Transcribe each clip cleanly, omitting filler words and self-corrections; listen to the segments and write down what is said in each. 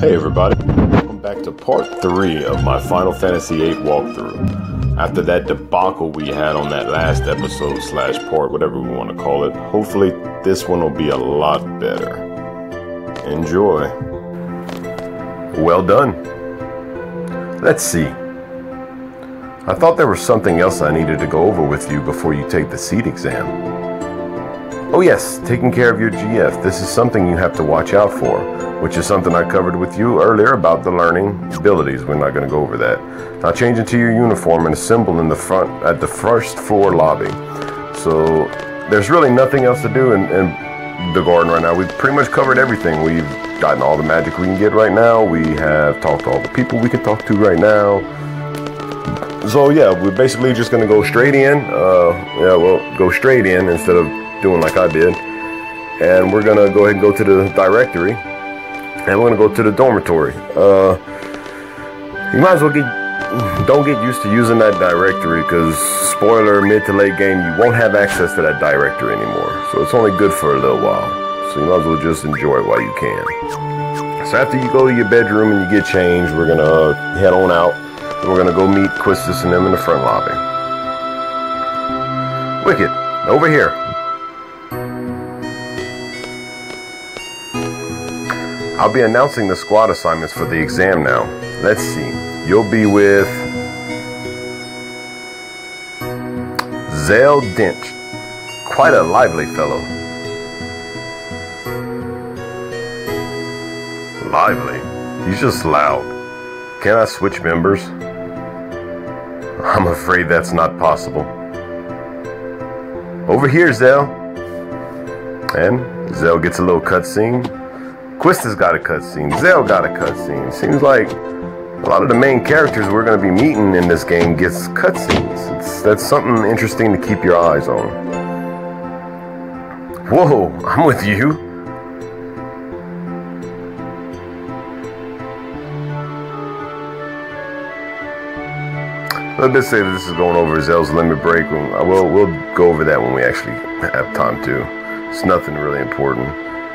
Hey everybody, welcome back to part 3 of my Final Fantasy VIII walkthrough. After that debacle we had on that last episode slash part, whatever we want to call it, hopefully this one will be a lot better. Enjoy. Well done. Let's see. I thought there was something else I needed to go over with you before you take the seat exam. Oh yes, taking care of your GF. This is something you have to watch out for, which is something I covered with you earlier about the learning abilities. We're not going to go over that. Now change into your uniform and assemble in the front at the first floor lobby. So there's really nothing else to do in the garden right now. We've pretty much covered everything. We've gotten all the magic we can get right now. We have talked to all the people we can talk to right now. So yeah, we're basically just going to go straight in. Go straight in instead of doing like I did. And we're going to go ahead and go to the directory. And we're going to go to the dormitory. You might as well don't get used to using that directory, because spoiler, mid to late game, you won't have access to that directory anymore. So it's only good for a little while. So you might as well just enjoy it while you can. So after you go to your bedroom and you get changed, we're going to head on out. And we're going to go meet Quistis and them in the front lobby. Wicked, over here. I'll be announcing the squad assignments for the exam now. Let's see. You'll be with Zale Dench. Quite a lively fellow. Lively? He's just loud. Can I switch members? I'm afraid that's not possible. Over here, Zale. And Zale gets a little cutscene. Quistis got a cutscene. Zale got a cutscene. Seems like a lot of the main characters we're going to be meeting in this game gets cutscenes. That's something interesting to keep your eyes on. Whoa, I'm with you. Let's say that this is going over Zale's limit break. We'll go over that when we actually have time to. It's nothing really important.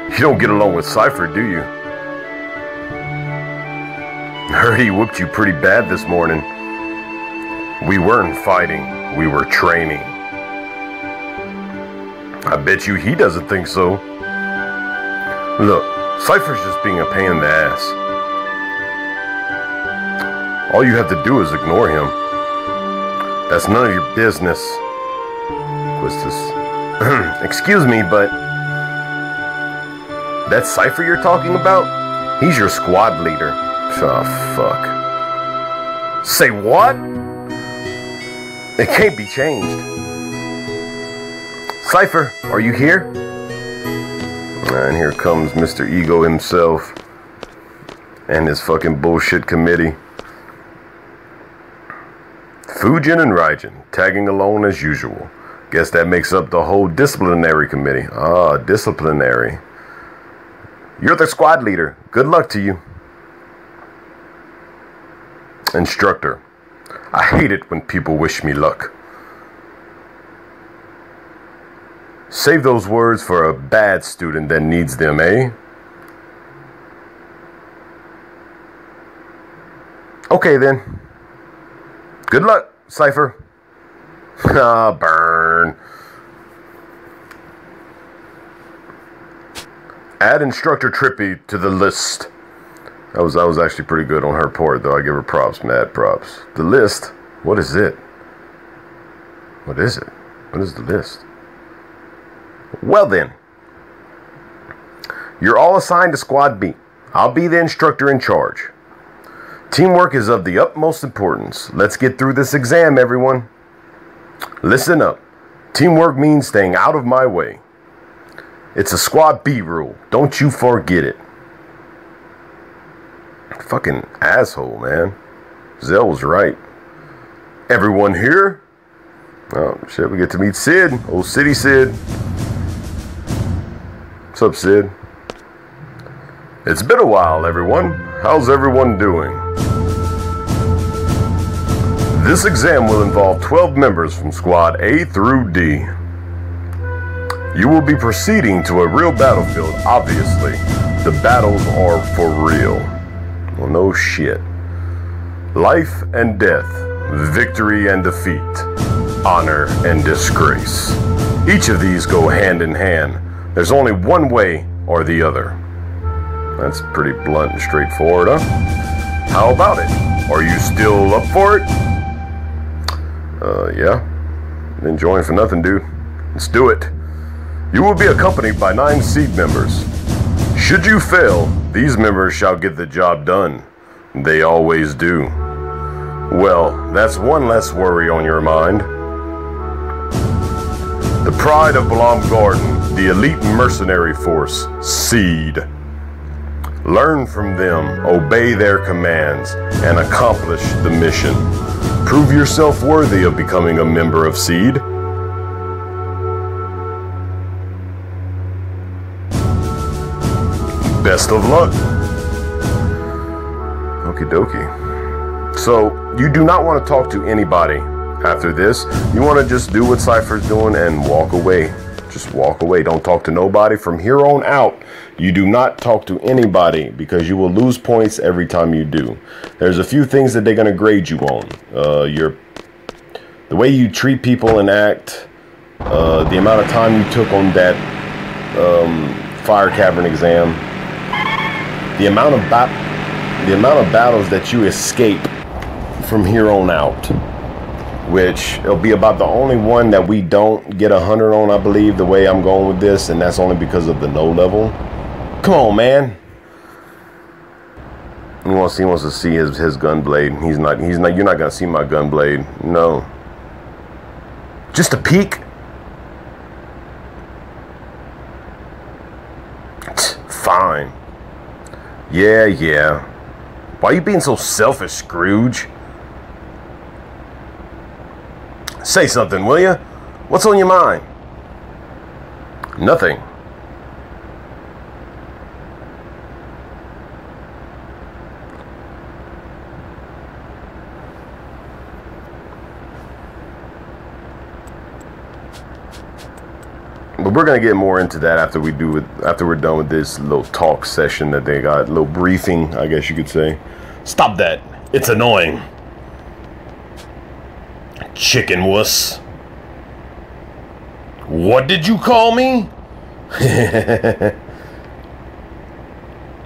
You don't get along with Cypher, do you? I heard he whooped you pretty bad this morning. We weren't fighting, we were training. I bet you he doesn't think so. Look, Cypher's just being a pain in the ass. All you have to do is ignore him. That's none of your business. Quistis. Excuse me, but that Cypher you're talking about? He's your squad leader. Oh, fuck. Say what? It can't be changed. Cypher, are you here? And here comes Mr. Ego himself. And his fucking bullshit committee. Fujin and Raijin, tagging along as usual. Guess that makes up the whole disciplinary committee. Ah, disciplinary. You're the squad leader. Good luck to you. Instructor. I hate it when people wish me luck. Save those words for a bad student that needs them, eh? Okay then. Good luck, Cypher. Ah, burn. Add Instructor Trippy to the list. That was actually pretty good on her part, though. I give her props, mad props. The list? What is it? What is it? What is the list? Well then. You're all assigned to Squad B. I'll be the instructor in charge. Teamwork is of the utmost importance. Let's get through this exam, everyone. Listen up. Teamwork means staying out of my way. It's a Squad B rule. Don't you forget it. Fucking asshole, man. Zell was right. Everyone here? Oh, shit, we get to meet Sid. Old City Sid. What's up, Sid? It's been a while, everyone. How's everyone doing? This exam will involve 12 members from Squad A through D. You will be proceeding to a real battlefield, obviously. The battles are for real. Well, no shit. Life and death, victory and defeat, honor and disgrace. Each of these go hand in hand. There's only one way or the other. That's pretty blunt and straightforward, huh? How about it? Are you still up for it? Yeah. Been joining for nothing, dude. Let's do it. You will be accompanied by 9 seed members. Should you fail, these members shall get the job done. They always do. Well, that's one less worry on your mind. The pride of Blom Garden, the elite mercenary force, Seed. Learn from them, obey their commands, and accomplish the mission. Prove yourself worthy of becoming a member of Seed. Best of luck. Okie dokie. So, you do not want to talk to anybody after this. You want to just do what Cypher's doing and walk away. Just walk away. Don't talk to nobody from here on out. You do not talk to anybody because you will lose points every time you do. There's a few things that they're going to grade you on. The way you treat people and act, the amount of time you took on that fire cavern exam, the amount of battles that you escape from here on out, which it'll be about the only one that we don't get 100 on, I believe, the way I'm going with this, and that's only because of the no level. Come on, man. He wants to see his gun blade. He's not. You're not gonna see my gun blade. No. Just a peek. Fine. Yeah. Why are you being so selfish, Scrooge? Say something, will you? What's on your mind? Nothing. But we're gonna get more into that after we're done with this little talk session that they got, a little briefing, I guess you could say. Stop that! It's annoying. Chicken wuss. What did you call me?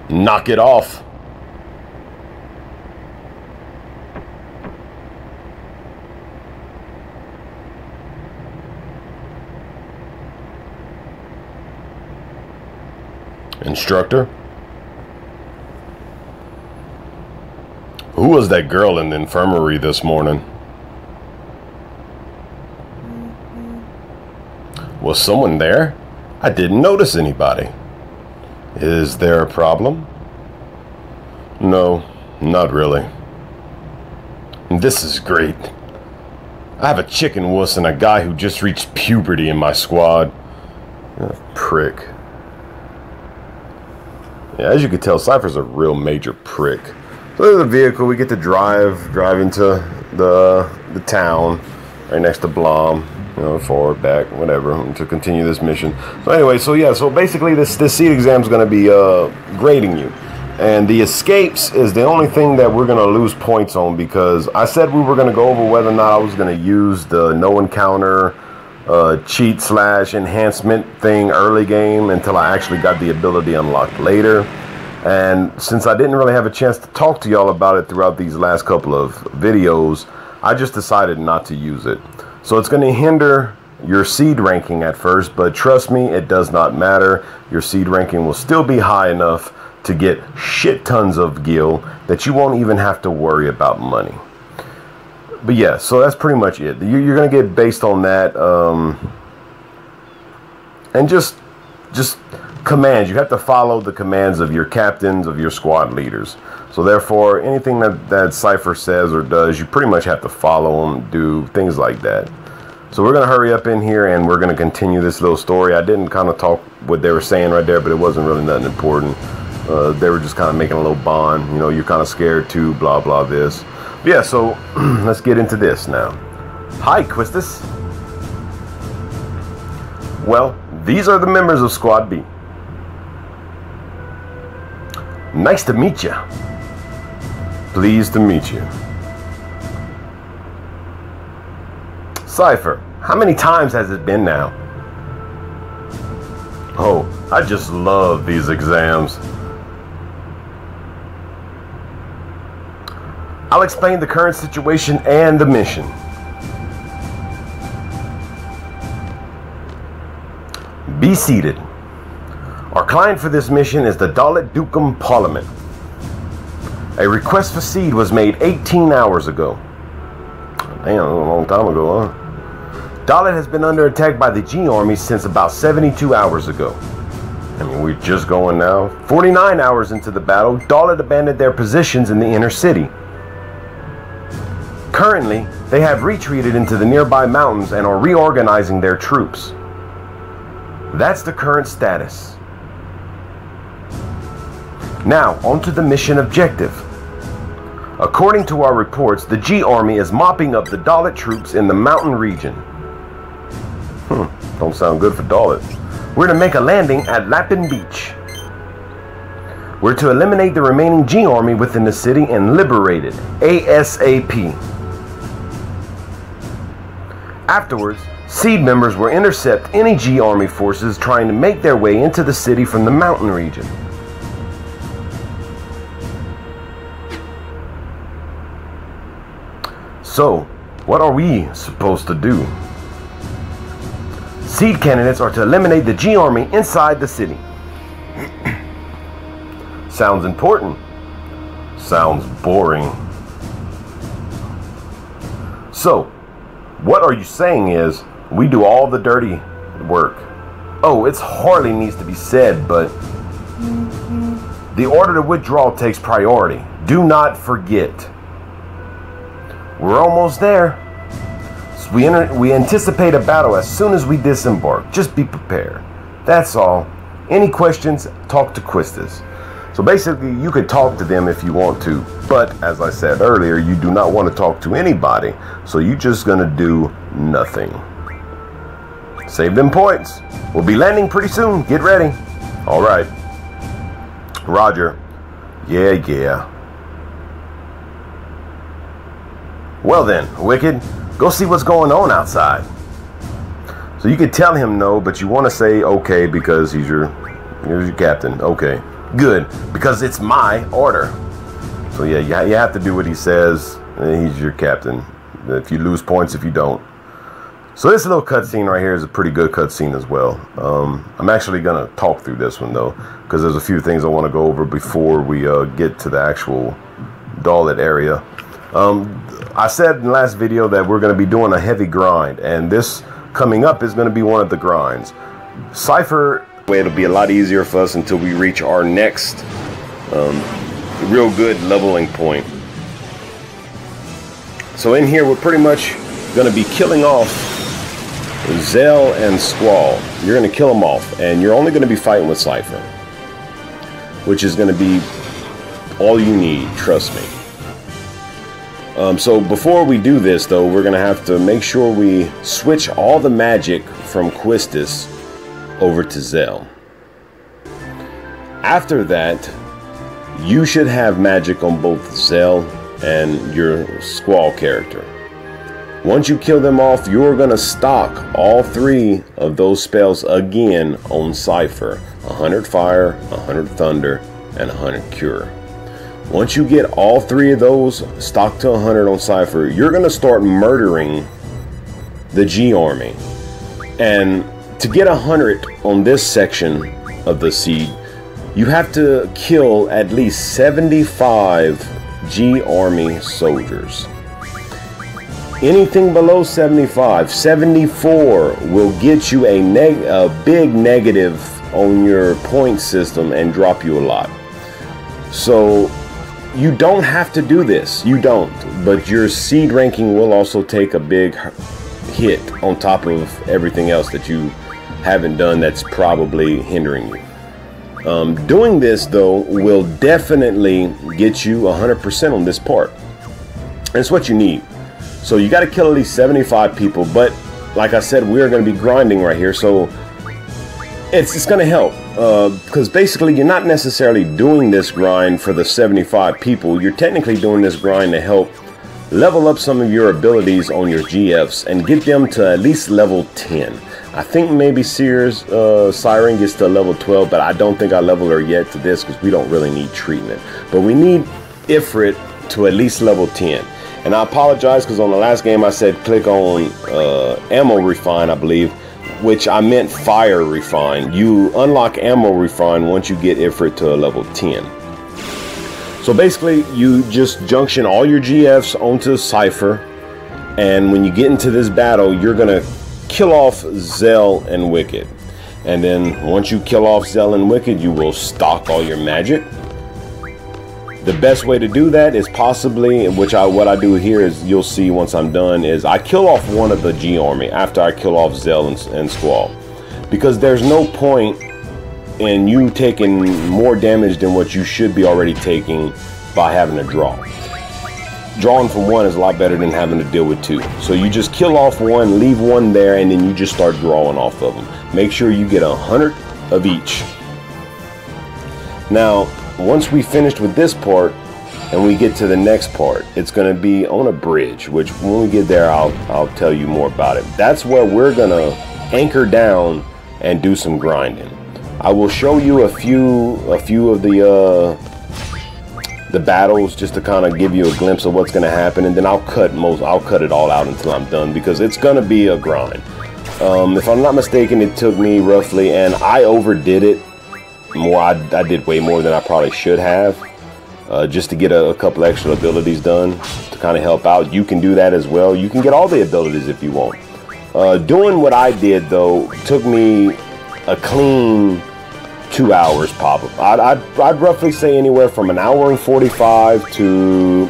Knock it off. Instructor? Who was that girl in the infirmary this morning? Was someone there? I didn't notice anybody. Is there a problem? No, not really. This is great. I have a chicken wuss and a guy who just reached puberty in my squad. Prick. Yeah, as you can tell, Cypher's a real major prick. So there's a vehicle. We get to drive into the town right next to Blom. You know, forward, back, whatever, to continue this mission. So anyway, so basically this seed exam is going to be grading you. And the escapes is the only thing that we're going to lose points on, because I said we were going to go over whether or not I was going to use the no encounter cheat / enhancement thing early game until I actually got the ability unlocked later. And since I didn't really have a chance to talk to y'all about it throughout these last couple of videos, I just decided not to use it. So it's going to hinder your seed ranking at first, but trust me, it does not matter. Your seed ranking will still be high enough to get shit tons of gil that you won't even have to worry about money. But yeah, so that's pretty much it. You're going to get based on that, and just commands. You have to follow the commands of your captains, of your squad leaders. So therefore, anything that Cypher says or does, you pretty much have to follow them, do things like that. So we're going to hurry up in here, and we're going to continue this little story. I didn't kind of talk what they were saying right there, but it wasn't really nothing important. They were just kind of making a little bond. You know, you're kind of scared too, blah, blah, this. But yeah, so let's get into this now. Hi, Quistis. Well, these are the members of Squad B. Nice to meet you. Pleased to meet you. Cypher, how many times has it been now? Oh, I just love these exams. I'll explain the current situation and the mission. Be seated. Our client for this mission is the Dollet Dukum Parliament. A request for seed was made 18 hours ago. Damn, a long time ago, huh? Dollet has been under attack by the G Army since about 72 hours ago. I mean, we're just going now. 49 hours into the battle, Dollet abandoned their positions in the inner city. Currently, they have retreated into the nearby mountains and are reorganizing their troops. That's the current status. Now, onto the mission objective. According to our reports, the G Army is mopping up the Dollet troops in the mountain region. Don't sound good for Dollet. We're to make a landing at Lapin Beach. We're to eliminate the remaining G Army within the city and liberate it ASAP. Afterwards, Seed members will intercept any G Army forces trying to make their way into the city from the mountain region. So, what are we supposed to do? Seed candidates are to eliminate the G Army inside the city. Sounds important. Sounds boring. So, what are you saying is, we do all the dirty work. Oh, it hardly needs to be said, but the order to withdraw takes priority. Do not forget. We're almost there. So we anticipate a battle as soon as we disembark. Just be prepared. That's all. Any questions, talk to Quistis. So basically, you could talk to them if you want to, but as I said earlier, you do not want to talk to anybody, so you're just gonna do nothing. Save them points. We'll be landing pretty soon. Get ready. All right. Roger. Yeah. Well then, Wicked, go see what's going on outside. So you could tell him no, but you want to say okay because he's your captain. Okay. Good, because it's my order. So yeah, you have to do what he says. He's your captain. If you lose points, if you don't. So this little cutscene right here is a pretty good cutscene as well. I'm actually gonna talk through this one though, because there's a few things I want to go over before we get to the actual Dollet area. I said in the last video that we're going to be doing a heavy grind, and this coming up is going to be one of the grinds. Cypher, it'll be a lot easier for us until we reach our next real good leveling point. So in here, we're pretty much going to be killing off Zell and Squall. You're going to kill them off, and you're only going to be fighting with Cypher, which is going to be all you need, trust me. So before we do this though, we're going to have to make sure we switch all the magic from Quistis over to Zell. After that, you should have magic on both Zell and your Squall character. Once you kill them off, you're going to stock all three of those spells again on Cypher. 100 Fire, 100 Thunder, and 100 Cure. Once you get all three of those stocked to 100 on Cypher, you're going to start murdering the G Army. And to get 100 on this section of the seed, you have to kill at least 75 G Army soldiers. Anything below 75, 74 will get you a big negative on your point system and drop you a lot. So you don't have to do this, you don't, but your seed ranking will also take a big hit on top of everything else that you haven't done that's probably hindering you. Doing this though will definitely get you 100% on this part. And it's what you need. So you got to kill at least 75 people, but like I said, we're going to be grinding right here, so it's going to help, because basically you're not necessarily doing this grind for the 75 people. You're technically doing this grind to help level up some of your abilities on your GFs and get them to at least level 10. I think maybe Siren gets to level 12, but I don't think I level her yet to this because we don't really need treatment. But we need Ifrit to at least level 10. And I apologize because on the last game I said click on ammo refine, I believe, which I meant fire refine. You unlock ammo refine once you get Ifrit to a level 10. So basically you just junction all your GFs onto Cypher, and when you get into this battle you're gonna kill off Zell and Wicked. And then once you kill off Zell and Wicked, you will stock all your magic. The best way to do that is possibly, what I do here is, you'll see once I'm done, is I kill off one of the G army after I kill off Zell and Squall, because there's no point in you taking more damage than what you should be already taking by having to draw. Drawing from one is a lot better than having to deal with two. So you just kill off one, leave one there, and then you just start drawing off of them. Make sure you get 100 of each. Now, once we finished with this part and we get to the next part, it's going to be on a bridge, which when we get there I'll tell you more about it. That's where we're going to anchor down and do some grinding. I will show you a few of the battles just to kind of give you a glimpse of what's going to happen, and then I'll cut it all out until I'm done, because it's going to be a grind. If I'm not mistaken, it took me roughly, and I overdid it more. I did way more than I probably should have, just to get a couple extra abilities done to kind of help out. You can do that as well. You can get all the abilities if you want. Doing what I did though took me a clean 2 hours probably. I'd roughly say anywhere from 1 hour and 45 to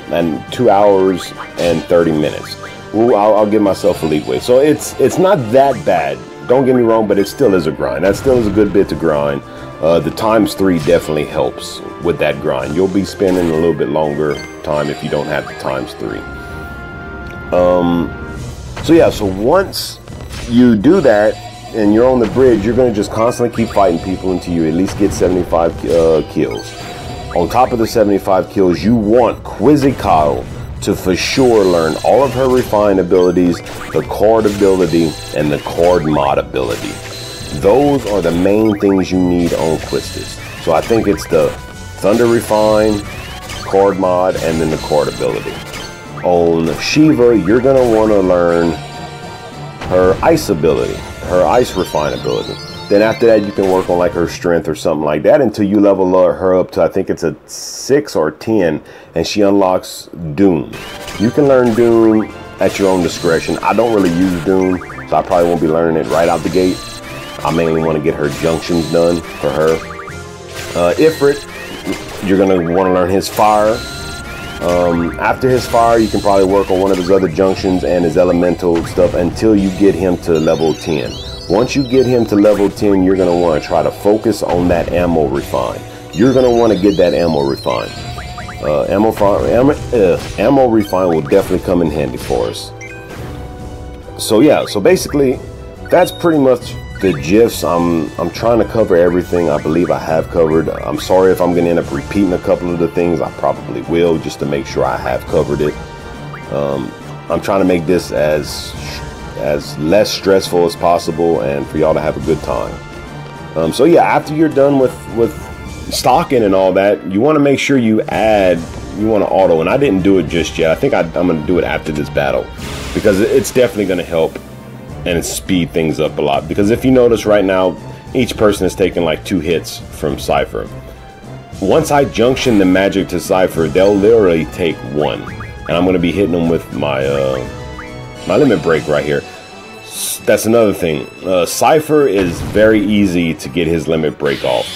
2 hours and 30 minutes. Ooh, I'll give myself a leeway. So it's not that bad. Don't get me wrong, but it still is a grind. That still is a good bit to grind. The ×3 definitely helps with that grind. You'll be spending a little bit longer time if you don't have the ×3. So yeah, so once you do that and you're on the bridge, you're going to just constantly keep fighting people until you at least get 75 kills. On top of the 75 kills, you want Quizzicato to for sure learn all of her refined abilities, the card ability, and the card mod ability. Those are the main things you need on Quistis. So I think it's the Thunder Refine, card mod, and then the card ability. On Shiva, you're going to want to learn her ice ability, her ice refine ability. Then after that, you can work on like her strength or something like that until you level her up to, I think it's a 6 or 10, and she unlocks Doom. You can learn Doom at your own discretion. I don't really use Doom, so I probably won't be learning it right out the gate. I mainly want to get her junctions done for her. Ifrit, you're going to want to learn his fire. After his fire, you can probably work on one of his other junctions and his elemental stuff until you get him to level 10. Once you get him to level 10, you're going to want to try to focus on that ammo refine. You're going to want to get that ammo refine. Ammo refine will definitely come in handy for us. So yeah, so basically, that's pretty much the gifs. I'm trying to cover everything. I believe I have covered. I'm sorry if I'm going to end up repeating a couple of the things. I probably will, just to make sure I have covered it. I'm trying to make this as less stressful as possible and for y'all to have a good time. So yeah, after you're done with stocking and all that, you want to make sure you want to auto, and I didn't do it just yet. I think I'm going to do it after this battle, because it's definitely going to help and speed things up a lot. Because if you notice right now, each person is taking like 2 hits from Cypher. Once I junction the magic to Cypher, they'll literally take 1, and I'm going to be hitting them with my my limit break right here. That's another thing. Cypher is very easy to get his limit break off.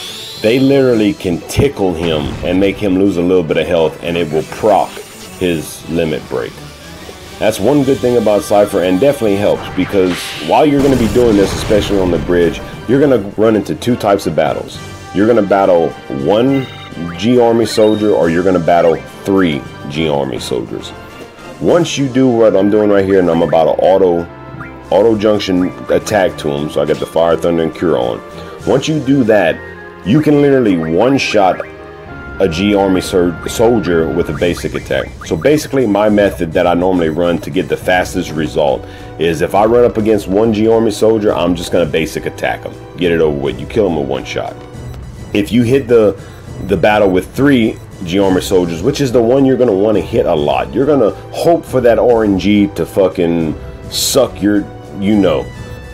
They literally can tickle him and make him lose a little bit of health, and it will proc his limit break. That's one good thing about Cypher, and definitely helps, because while you're going to be doing this, especially on the bridge, you're going to run into 2 types of battles. You're going to battle 1 G Army soldier, or you're going to battle 3 G Army soldiers. Once you do what I'm doing right here, and I'm about to auto junction attack to him, so I get the Fire, Thunder, and Cure on. Once you do that, you can literally one-shot a G Army soldier with a basic attack. So basically my method that I normally run to get the fastest result is if I run up against one G Army soldier, I'm just gonna basic attack him, get it over with. You kill him with one shot. If you hit the battle with 3 G Army soldiers, which is the one you're gonna want to hit a lot, you're gonna hope for that RNG to fucking suck your,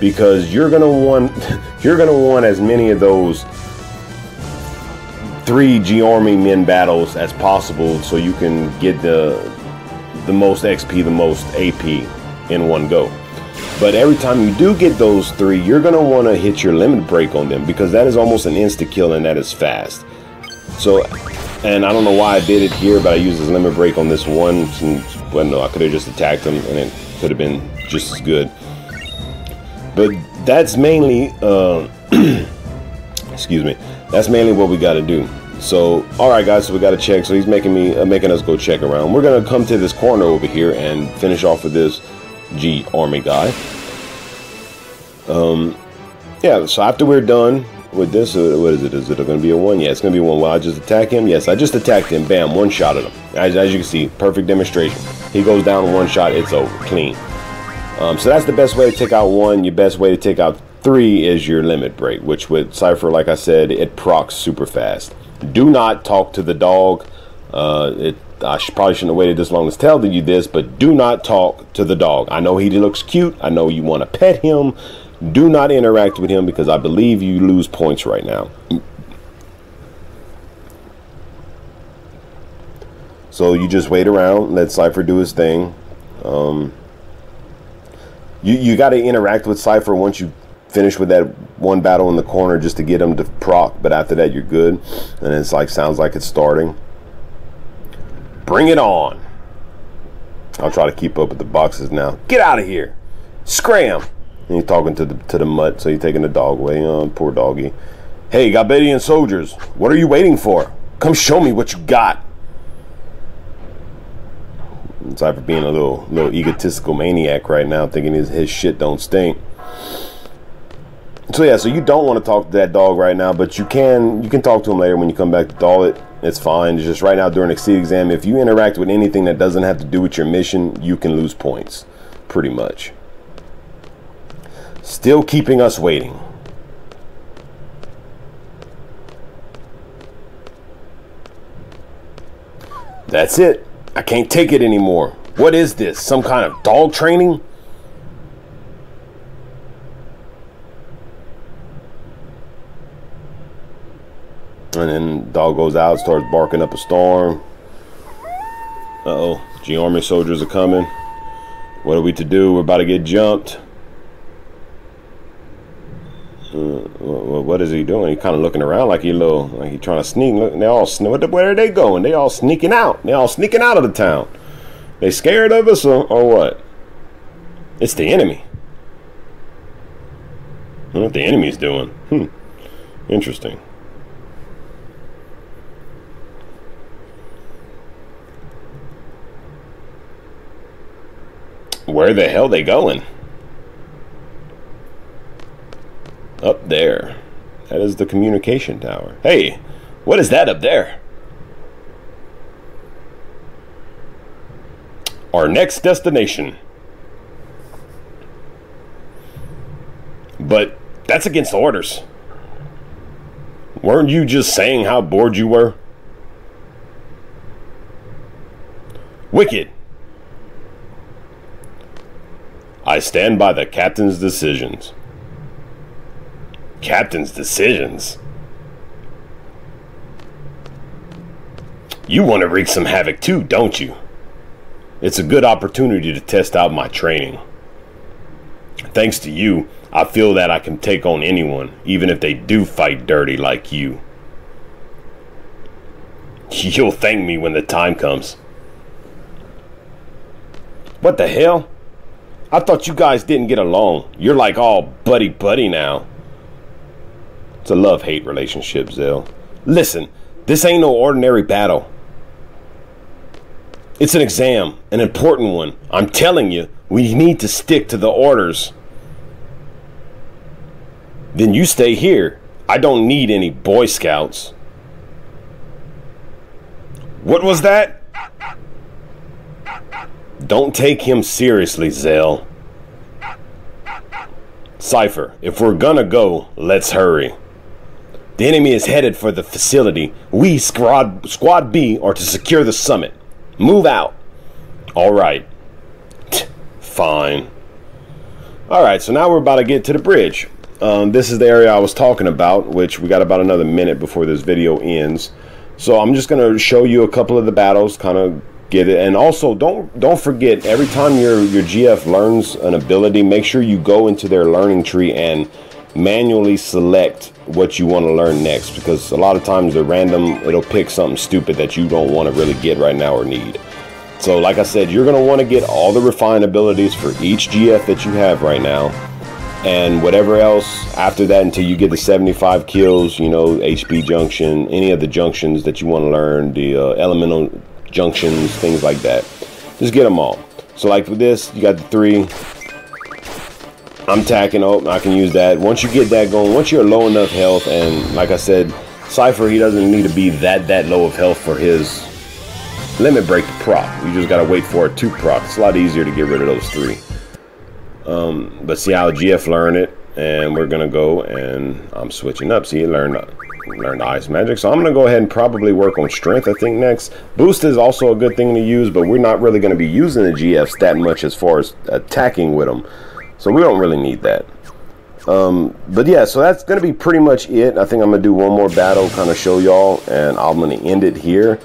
because you're gonna want as many of those 3 G Army men battles as possible, so you can get the most XP, the most AP in one go. But every time you do get those 3, you're gonna want to hit your limit break on them, because that is almost an insta kill and that is fast. So, and I don't know why I did it here, but I used this limit break on this one. Well, no, I could have just attacked him and it could have been just as good. But that's mainly excuse me, that's mainly what we got to do. So alright guys, so we got to check. So he's making us go check around. We're gonna come to this corner over here and finish off with this G Army guy. Yeah, so after we're done with this, what is it? Is it going to be a 1? Yeah, it's going to be 1. Will I just attack him? Yes, I just attacked him. Bam, one shot at him. As you can see, perfect demonstration. He goes down, one shot, it's over, clean. So that's the best way to take out 1. Your best way to take out 3 is your limit break, which with Cypher, like I said, it procs super fast. Do not talk to the dog. I probably shouldn't have waited this long to tell you this, but do not talk to the dog. I know he looks cute. I know you want to pet him. Do not interact with him, because I believe you lose points right now. So you just wait around, let Cypher do his thing. You got to interact with Cypher once you finish with that one battle in the corner, just to get him to proc, but after that you're good. And it's like, sounds like it's starting. Bring it on. I'll try to keep up with the boxes now. Get out of here. Scram. And he's talking to the mutt, so he's taking the dog away. Oh, poor doggy. Hey, Gabetian soldiers, what are you waiting for? Come show me what you got. Cypher being a little egotistical maniac right now, thinking his shit don't stink. So yeah, so you don't want to talk to that dog right now, but you can talk to him later when you come back to Dollet. It's fine. It's just right now during Exceed exam, if you interact with anything that doesn't have to do with your mission, you can lose points, pretty much. Still keeping us waiting. That's it. I can't take it anymore. What is this? Some kind of dog training? And then dog goes out, starts barking up a storm. Uh-oh. G Army soldiers are coming. What are we to do? We're about to get jumped. What is he doing? He's kind of looking around like he's trying to sneak. Look, they all where are they going? They all sneaking out. They all sneaking out of the town. They scared of us or what? It's the enemy. I don't know what the enemy's doing. Interesting. Where the hell are they going? Up there. That is the communication tower. Hey, what is that up there? Our next destination. But that's against orders. Weren't you just saying how bored you were? Wicked. I stand by the captain's decisions. Captain's decisions? You want to wreak some havoc too, don't you? It's a good opportunity to test out my training. Thanks to you, I feel that I can take on anyone, even if they do fight dirty like you. You'll thank me when the time comes. What the hell? I thought you guys didn't get along. You're like all buddy-buddy now. It's a love-hate relationship, Zell. Listen, this ain't no ordinary battle. It's an exam, an important one. I'm telling you, we need to stick to the orders. Then you stay here. I don't need any Boy Scouts. What was that? Don't take him seriously, Zell. Cypher, if we're gonna go, let's hurry. The enemy is headed for the facility. We, Squad B, are to secure the summit. Move out. All right. Fine. All right, so now we're about to get to the bridge. This is the area I was talking about, which we got about another minute before this video ends. So I'm just going to show you a couple of the battles, kind of get it. And also, don't forget, every time your GF learns an ability, make sure you go into their learning tree and manually select what you want to learn next, because a lot of times they're random. It'll pick something stupid that you don't want to really get right now or need. So like I said, you're going to want to get all the refined abilities for each GF that you have right now, and whatever else after that until you get the 75 kills, you know, HP junction, any of the junctions that you want to learn, the elemental junctions, things like that. Just get them all. So like with this, you got the 3. I'm tacking. Oh, I can use that. Once you get that going, once you're low enough health, and like I said, Cypher, he doesn't need to be that low of health for his limit break to proc. You just gotta wait for it to proc. It's a lot easier to get rid of those 3. But see how GF learn it, and we're gonna go, and I'm switching up. See, learn the ice magic. So I'm gonna go ahead and probably work on strength, I think, next. Boost is also a good thing to use, but we're not really gonna be using the GFs that much as far as attacking with them. So we don't really need that. But yeah, so that's going to be pretty much it. I think I'm going to do one more battle, kind of show y'all, and I'm going to end it here.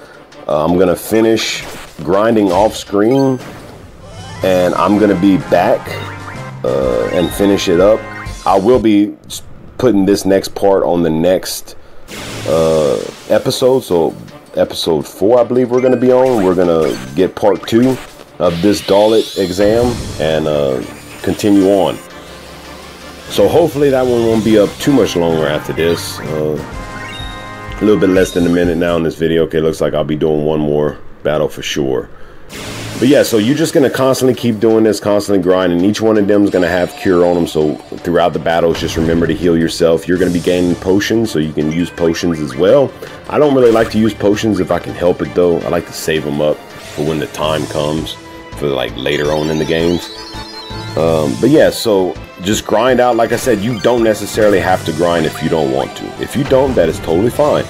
I'm going to finish grinding off screen, and I'm going to be back and finish it up. I will be putting this next part on the next episode. So episode 4, I believe we're going to be on. We're going to get part 2 of this Dollet exam and continue on. So hopefully that one won't be up too much longer after this. A little bit less than a minute now in this video. Okay, looks like I'll be doing one more battle for sure. But yeah, so you're just going to constantly keep doing this, constantly grinding. Each one of them is going to have cure on them. So throughout the battles, just remember to heal yourself. You're going to be gaining potions, so you can use potions as well. I don't really like to use potions if I can help it, though. I like to save them up for when the time comes, for like later on in the games. But yeah, so just grind out. Like I said, you don't necessarily have to grind if you don't want to. If you don't, that is totally fine.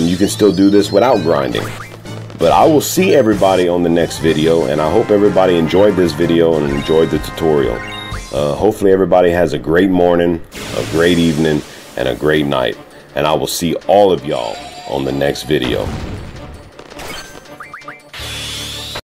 You can still do this without grinding. But I will see everybody on the next video, and I hope everybody enjoyed this video and enjoyed the tutorial. Hopefully everybody has a great morning, a great evening, and a great night. And I will see all of y'all on the next video.